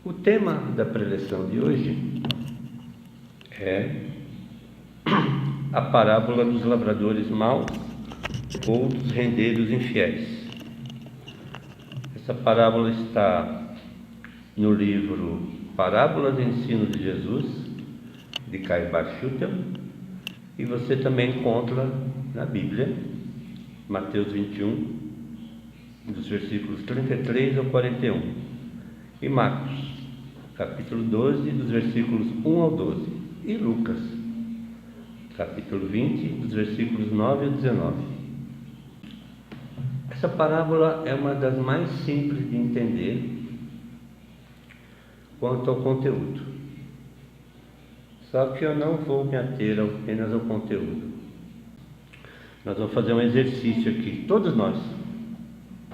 O tema da preleção de hoje é a parábola dos lavradores maus ou dos rendeiros infiéis. Essa parábola está no livro Parábolas e Ensino de Jesus, de Kai Bar-Schutel, e você também encontra na Bíblia, Mateus 21, dos versículos 33 ao 41, e Marcos, capítulo 12, dos versículos 1 ao 12, e Lucas, capítulo 20, dos versículos 9 ao 19. Essa parábola é uma das mais simples de entender quanto ao conteúdo. Só que eu não vou me ater apenas ao conteúdo. Nós vamos fazer um exercício aqui, todos nós,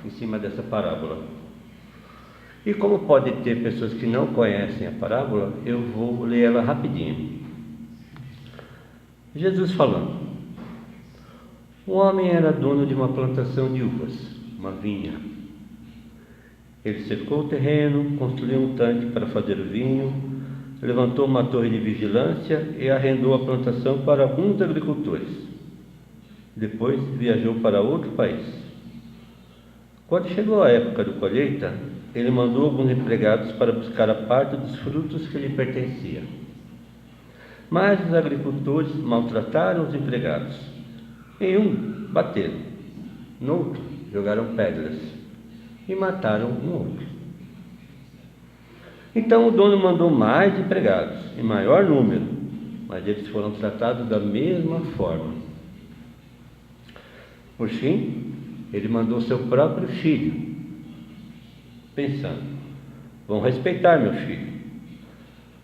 em cima dessa parábola. E como pode ter pessoas que não conhecem a parábola, eu vou ler ela rapidinho. Jesus falando: um homem era dono de uma plantação de uvas, uma vinha. Ele cercou o terreno, construiu um tanque para fazer o vinho, levantou uma torre de vigilância e arrendou a plantação para alguns agricultores. Depois viajou para outro país. Quando chegou a época da colheita, ele mandou alguns empregados para buscar a parte dos frutos que lhe pertencia. Mas os agricultores maltrataram os empregados. Em um, bateram. No outro, jogaram pedras. E mataram um outro. Então o dono mandou mais empregados, em maior número, mas eles foram tratados da mesma forma. Por fim, ele mandou seu próprio filho, pensando: vão respeitar meu filho.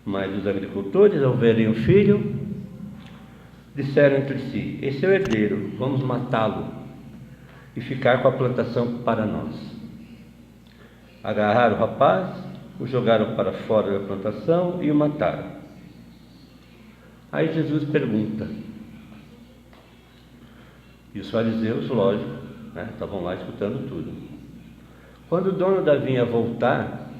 Mas os agricultores, ao verem o filho, disseram entre si: esse é o herdeiro, vamos matá-lo e ficar com a plantação para nós. Agarraram o rapaz, o jogaram para fora da plantação e o mataram. Aí Jesus pergunta, e os fariseus, lógico, estavam lá escutando tudo: quando o dono da vinha voltar,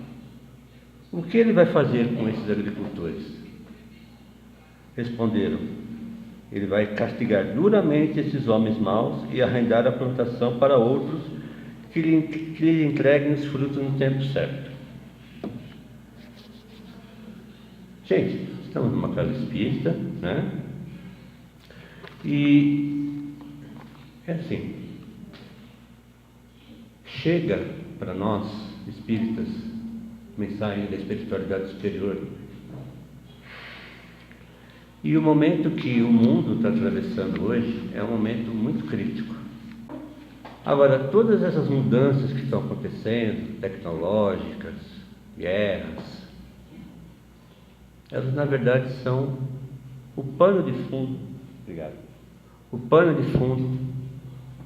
o que ele vai fazer com esses agricultores? Responderam: ele vai castigar duramente esses homens maus e arrendar a plantação para outros que lhe entreguem os frutos no tempo certo. Gente, estamos numa casa espírita, E é assim, chega para nós espíritas mensagem da espiritualidade superior, e o momento que o mundo está atravessando hoje é um momento muito crítico. Agora, todas essas mudanças que estão acontecendo, tecnológicas, guerras, elas na verdade são o pano de fundo, o pano de fundo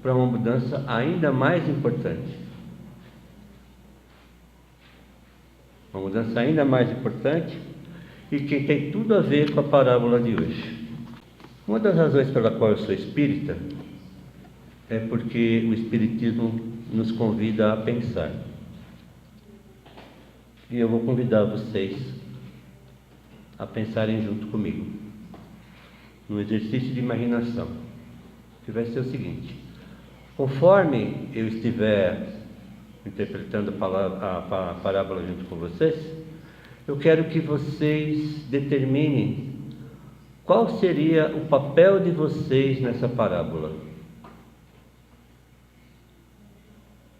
para uma mudança ainda mais importante. Uma mudança ainda mais importante e que tem tudo a ver com a parábola de hoje. Uma das razões pela qual eu sou espírita é porque o espiritismo nos convida a pensar. E eu vou convidar vocês a pensarem junto comigo, num exercício de imaginação, que vai ser o seguinte: conforme eu estiver interpretando a parábola junto com vocês, eu quero que vocês determinem qual seria o papel de vocês nessa parábola.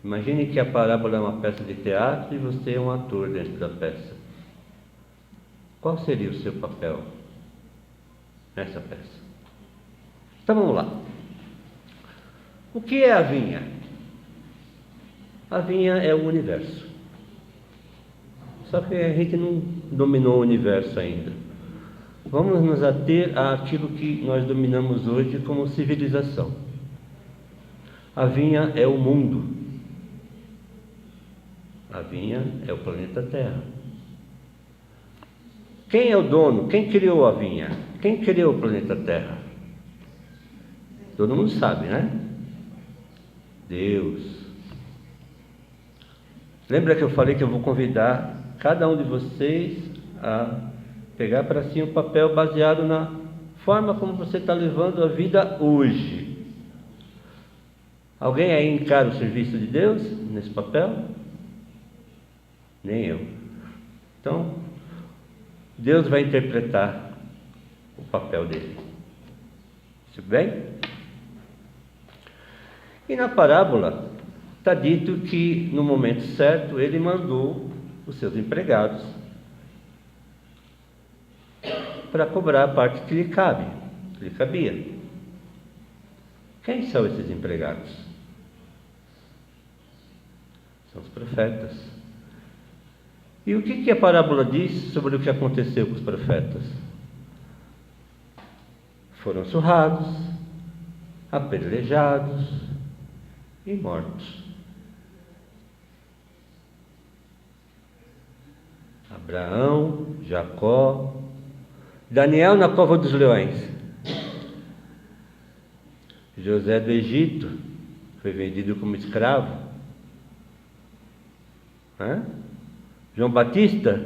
Imagine que a parábola é uma peça de teatro e você é um ator dentro da peça. Qual seria o seu papel nessa peça? Então vamos lá. O que é a vinha? A vinha é o universo. Só que a gente não dominou o universo ainda. Vamos nos ater àquilo que nós dominamos hoje como civilização. A vinha é o mundo. A vinha é o planeta Terra. Quem é o dono? Quem criou a vinha? Quem criou o planeta Terra? Todo mundo sabe, né? Deus. Lembra que eu falei que eu vou convidar cada um de vocês a pegar para si um papel baseado na forma como você está levando a vida hoje. Alguém aí encara o serviço de Deus nesse papel? Nem eu. Então, Deus vai interpretar o papel dele. Tudo bem? E na parábola está dito que no momento certo ele mandou os seus empregados para cobrar a parte que lhe cabe, que lhe cabia. Quem são esses empregados? São os profetas. E o que a parábola diz sobre o que aconteceu com os profetas? Foram surrados, apedrejados e mortos. Abraão, Jacó, Daniel na cova dos leões, José do Egito foi vendido como escravo, João Batista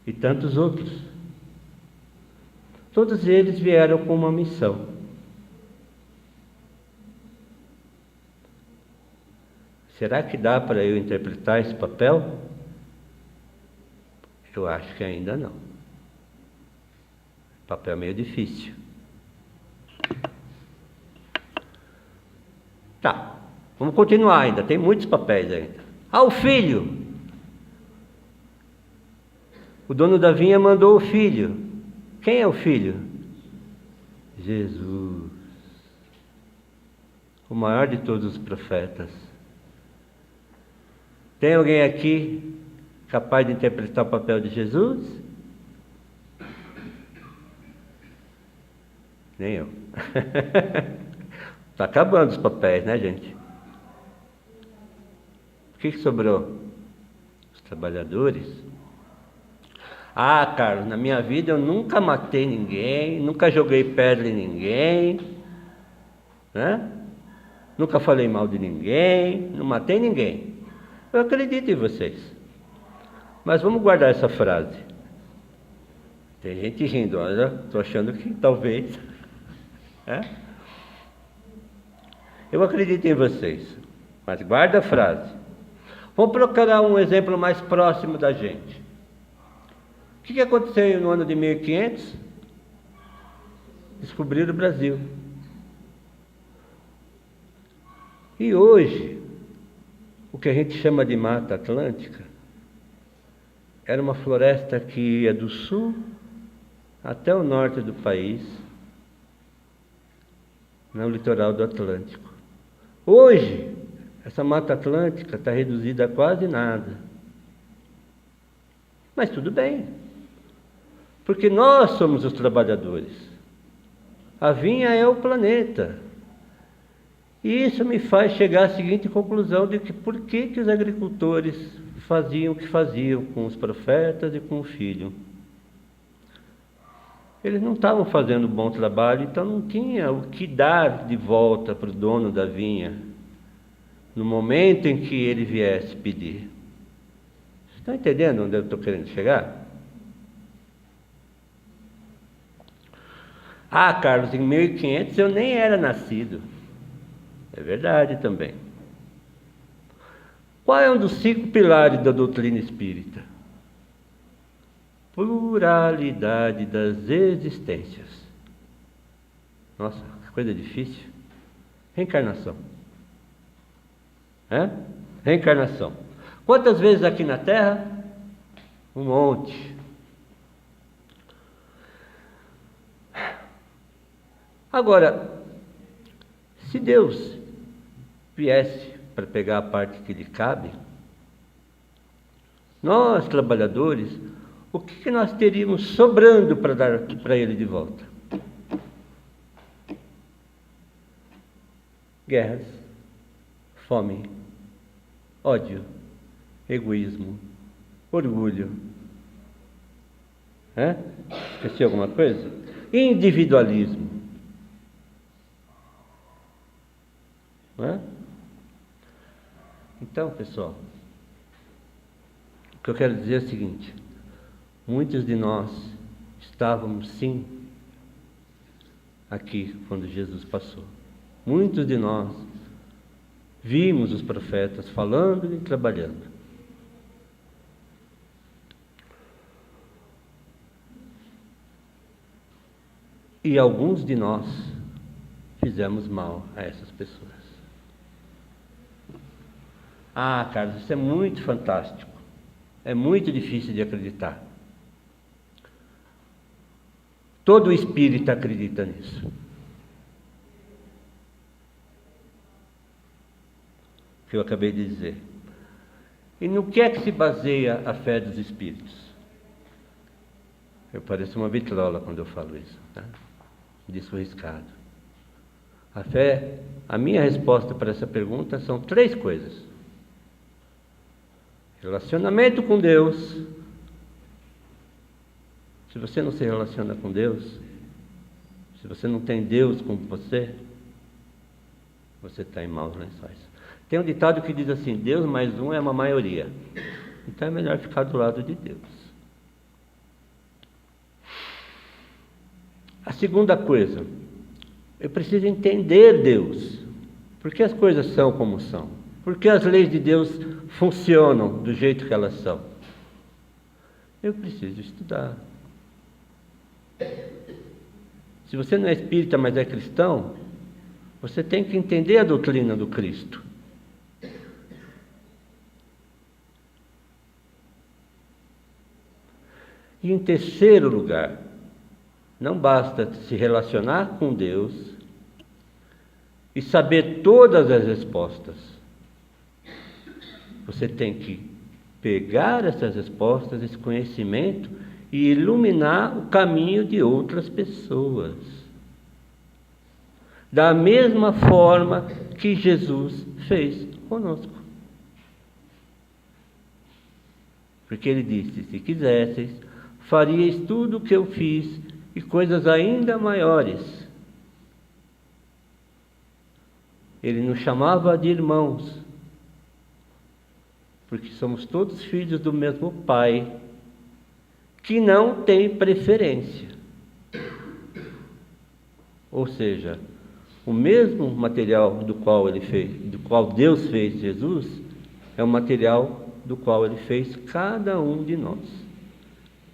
e tantos outros. Todos eles vieram com uma missão. Será que dá para eu interpretar esse papel? Eu acho que ainda não. Papel meio difícil. Tá, vamos continuar ainda, tem muitos papéis ainda. O filho. O dono da vinha mandou o filho. Quem é o filho? Jesus. O maior de todos os profetas. Tem alguém aqui capaz de interpretar o papel de Jesus? Nem eu. Está acabando os papéis, né, gente? O que sobrou? Os trabalhadores. Carlos, na minha vida eu nunca matei ninguém, nunca joguei pedra em ninguém, né? Nunca falei mal de ninguém, não matei ninguém. Eu acredito em vocês. Mas vamos guardar essa frase. Tem gente rindo, olha, estou achando que talvez. Eu acredito em vocês, mas guarda a frase. Vamos procurar um exemplo mais próximo da gente. O que aconteceu no ano de 1500? Descobriram o Brasil. E hoje, o que a gente chama de Mata Atlântica, era uma floresta que ia do sul até o norte do país, no litoral do Atlântico. Hoje, essa Mata Atlântica está reduzida a quase nada. Mas tudo bem, porque nós somos os trabalhadores. A vinha é o planeta. E isso me faz chegar à seguinte conclusão de que por que os agricultores faziam o que faziam com os profetas e com o filho. Eles não estavam fazendo um bom trabalho, então não tinha o que dar de volta para o dono da vinha no momento em que ele viesse pedir. Vocês estão entendendo onde eu estou querendo chegar? Carlos, em 1500 eu nem era nascido. É verdade também. Qual é um dos 5 pilares da doutrina espírita? Pluralidade das existências. Nossa, que coisa difícil. Reencarnação. Reencarnação. Quantas vezes aqui na Terra? Um monte. Agora, se Deus viesse para pegar a parte que lhe cabe, nós, trabalhadores, o que nós teríamos sobrando para dar para ele de volta? Guerras, fome, ódio, egoísmo, orgulho. Esqueci alguma coisa? Individualismo. Então, pessoal, que eu quero dizer é o seguinte: muitos de nós estávamos sim aqui quando Jesus passou. Muitos de nós vimos os profetas falando e trabalhando. E alguns de nós fizemos mal a essas pessoas. Ah, Carlos, isso é muito fantástico. É muito difícil de acreditar. Todo espírita acredita nisso. Que eu acabei de dizer. E no que é que se baseia a fé dos espíritos? Eu pareço uma vitrola quando eu falo isso, tá? Disso riscado. A fé, a minha resposta para essa pergunta são 3 coisas: relacionamento com Deus. Se você não se relaciona com Deus, se você não tem Deus com você está em maus lençóis. Tem um ditado que diz assim: Deus mais um é uma maioria. Então é melhor ficar do lado de Deus. A segunda coisa, eu preciso entender Deus. Por que as coisas são como são? Por que as leis de Deus funcionam do jeito que elas são? Eu preciso estudar. Se você não é espírita, mas é cristão, você tem que entender a doutrina do Cristo. E em terceiro lugar, não basta se relacionar com Deus e saber todas as respostas. Você tem que pegar essas respostas, esse conhecimento, e iluminar o caminho de outras pessoas. Da mesma forma que Jesus fez conosco. Porque ele disse: se quisesseis, faríeis tudo o que eu fiz e coisas ainda maiores. Ele nos chamava de irmãos, porque somos todos filhos do mesmo Pai, que não tem preferência. Ou seja, o mesmo material do qual Deus fez Jesus, é o material do qual ele fez cada um de nós,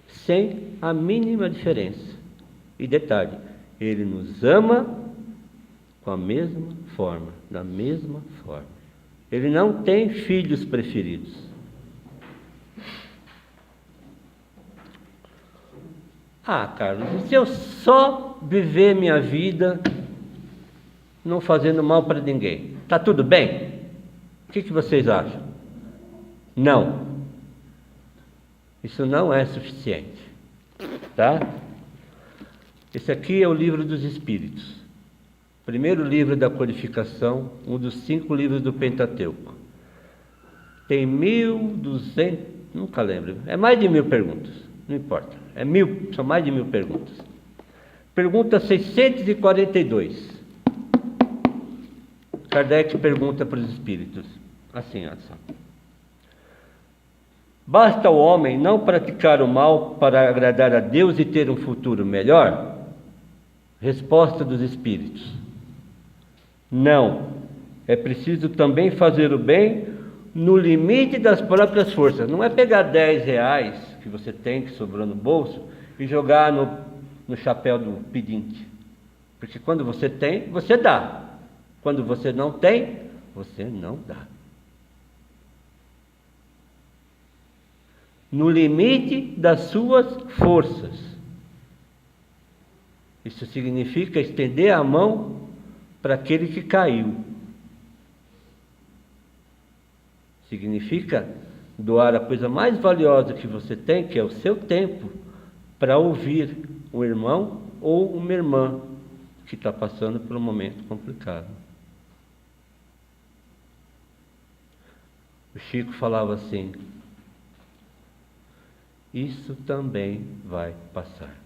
sem a mínima diferença. E detalhe, ele nos ama com a mesma forma, da mesma forma. Ele não tem filhos preferidos. Ah, Carlos, e se eu só viver minha vida não fazendo mal para ninguém, está tudo bem? O que vocês acham? Não. Isso não é suficiente, tá? Esse aqui é o livro dos Espíritos. Primeiro livro da codificação, um dos 5 livros do Pentateuco. Tem 1.200, nunca lembro, é mais de 1.000 perguntas, não importa, são mais de 1.000 perguntas. Pergunta 642. Kardec pergunta para os espíritos, assim, olha só. Basta o homem não praticar o mal para agradar a Deus e ter um futuro melhor? Resposta dos espíritos: não, é preciso também fazer o bem no limite das próprias forças. Não é pegar 10 reais que você tem, que sobrou no bolso, e jogar no chapéu do pedinte. Porque quando você tem, você dá. Quando você não tem, você não dá. No limite das suas forças. Isso significa estender a mão para aquele que caiu. Significa doar a coisa mais valiosa que você tem, que é o seu tempo, para ouvir um irmão ou uma irmã que está passando por um momento complicado. O Chico falava assim: isso também vai passar.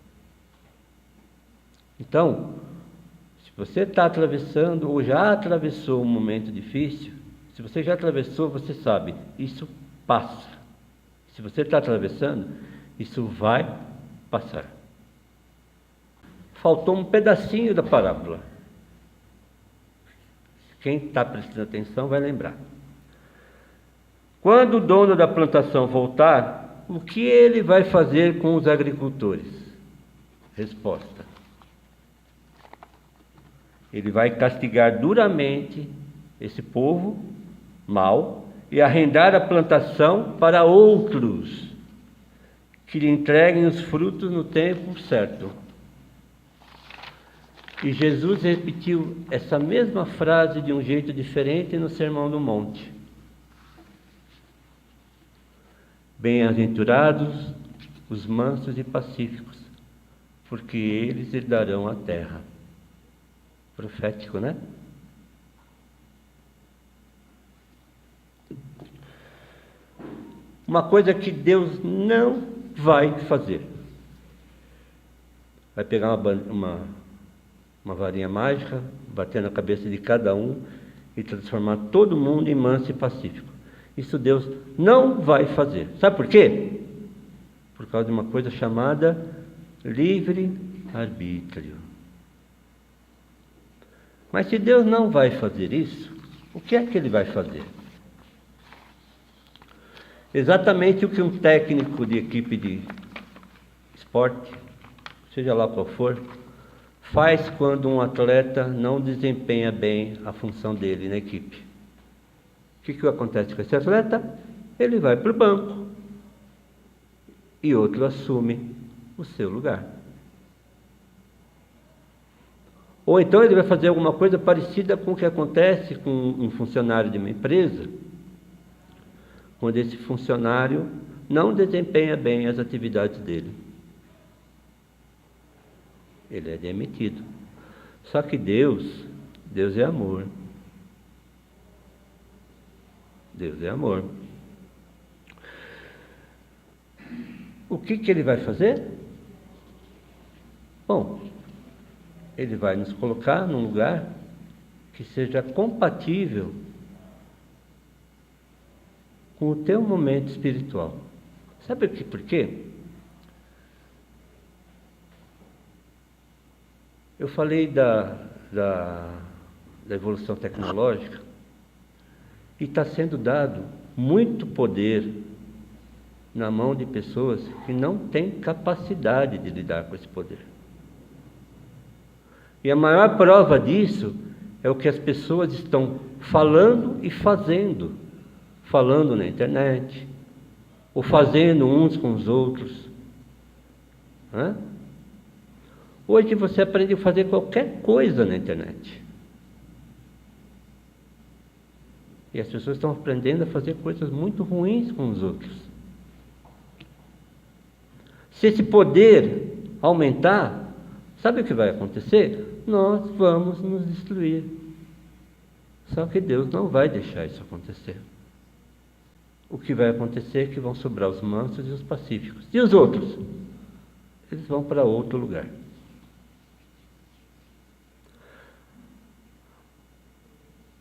Então, se você está atravessando ou já atravessou um momento difícil, se você já atravessou, você sabe, isso passa. Se você está atravessando, isso vai passar. Faltou um pedacinho da parábola. Quem está prestando atenção vai lembrar. Quando o dono da plantação voltar, o que ele vai fazer com os agricultores? Resposta: ele vai castigar duramente esse povo mau e arrendar a plantação para outros que lhe entreguem os frutos no tempo certo. E Jesus repetiu essa mesma frase de um jeito diferente no Sermão do Monte. Bem-aventurados os mansos e pacíficos, porque eles herdarão a terra. Profético, né? Uma coisa que Deus não vai fazer. Vai pegar uma varinha mágica, bater na cabeça de cada um e transformar todo mundo em manso e pacífico. Isso Deus não vai fazer. Sabe por quê? Por causa de uma coisa chamada livre-arbítrio. Mas se Deus não vai fazer isso, o que é que Ele vai fazer? Exatamente o que um técnico de equipe de esporte, seja lá qual for, faz quando um atleta não desempenha bem a função dele na equipe. O que acontece com esse atleta? Ele vai para o banco e outro assume o seu lugar. Ou então ele vai fazer alguma coisa parecida com o que acontece com um funcionário de uma empresa, quando esse funcionário não desempenha bem as atividades dele. Ele é demitido. Só que Deus é amor. Deus é amor. O que Ele vai fazer? Bom, Ele vai nos colocar num lugar que seja compatível com o teu momento espiritual. Sabe por quê? Eu falei da evolução tecnológica e está sendo dado muito poder na mão de pessoas que não têm capacidade de lidar com esse poder. E a maior prova disso é o que as pessoas estão falando e fazendo. Falando na internet, ou fazendo uns com os outros. Hoje você aprende a fazer qualquer coisa na internet. E as pessoas estão aprendendo a fazer coisas muito ruins com os outros. Se esse poder aumentar, sabe o que vai acontecer? Nós vamos nos destruir. Só que Deus não vai deixar isso acontecer. O que vai acontecer é que vão sobrar os mansos e os pacíficos. E os outros? Eles vão para outro lugar.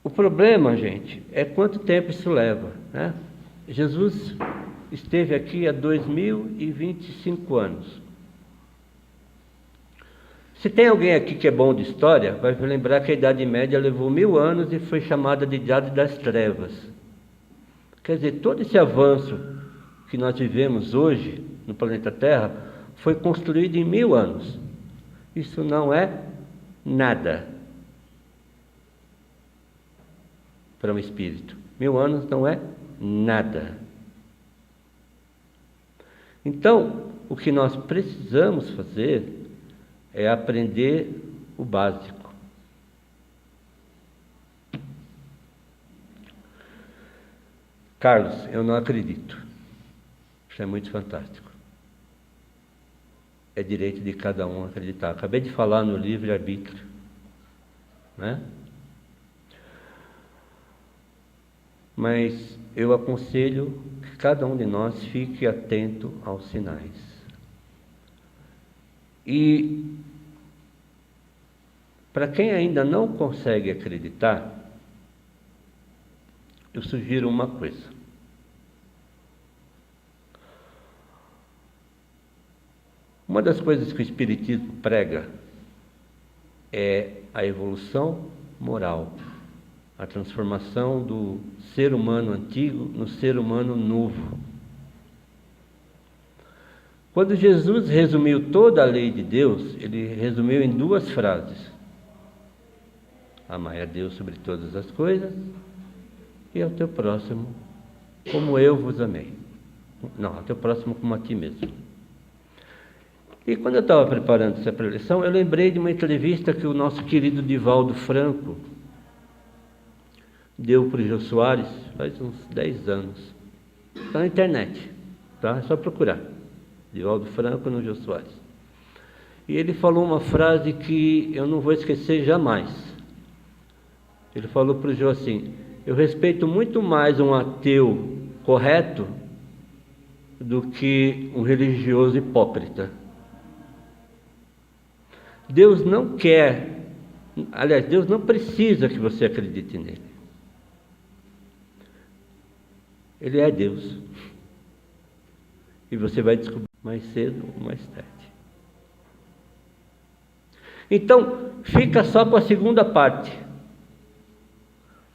O problema, gente, é quanto tempo isso leva, né? Jesus esteve aqui há 2025 anos. Se tem alguém aqui que é bom de história, vai lembrar que a Idade Média levou 1000 anos e foi chamada de Idade das Trevas. Quer dizer, todo esse avanço que nós vivemos hoje no planeta Terra foi construído em 1000 anos. Isso não é nada para um espírito. 1000 anos não é nada. Então, o que nós precisamos fazer é aprender o básico. Carlos, eu não acredito. Isso é muito fantástico. É direito de cada um acreditar. Acabei de falar no livre-arbítrio, né? Mas eu aconselho que cada um de nós fique atento aos sinais. E para quem ainda não consegue acreditar, eu sugiro uma coisa. Uma das coisas que o Espiritismo prega é a evolução moral, a transformação do ser humano antigo no ser humano novo. Quando Jesus resumiu toda a lei de Deus, ele resumiu em 2 frases: amai a Deus sobre todas as coisas e ao teu próximo como eu vos amei. Não, ao teu próximo como a ti mesmo. E quando eu estava preparando essa preleção, eu lembrei de uma entrevista que o nosso querido Divaldo Franco deu para o Jô Soares faz uns 10 anos. Está na internet, tá? É só procurar. Divaldo Franco no Jô Soares. E ele falou uma frase que eu não vou esquecer jamais. Ele falou para o Jô assim: eu respeito muito mais um ateu correto do que um religioso hipócrita. Deus não quer, aliás, Deus não precisa que você acredite nele. Ele é Deus. E você vai descobrir mais cedo ou mais tarde. Então, fica só com a segunda parte.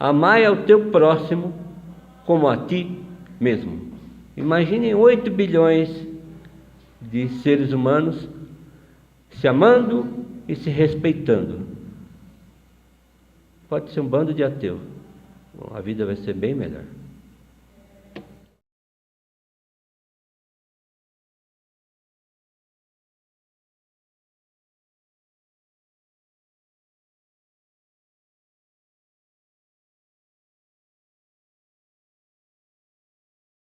Amai ao teu próximo como a ti mesmo. Imaginem 8 bilhões de seres humanos se amando e se respeitando. Pode ser um bando de ateu. Bom, a vida vai ser bem melhor.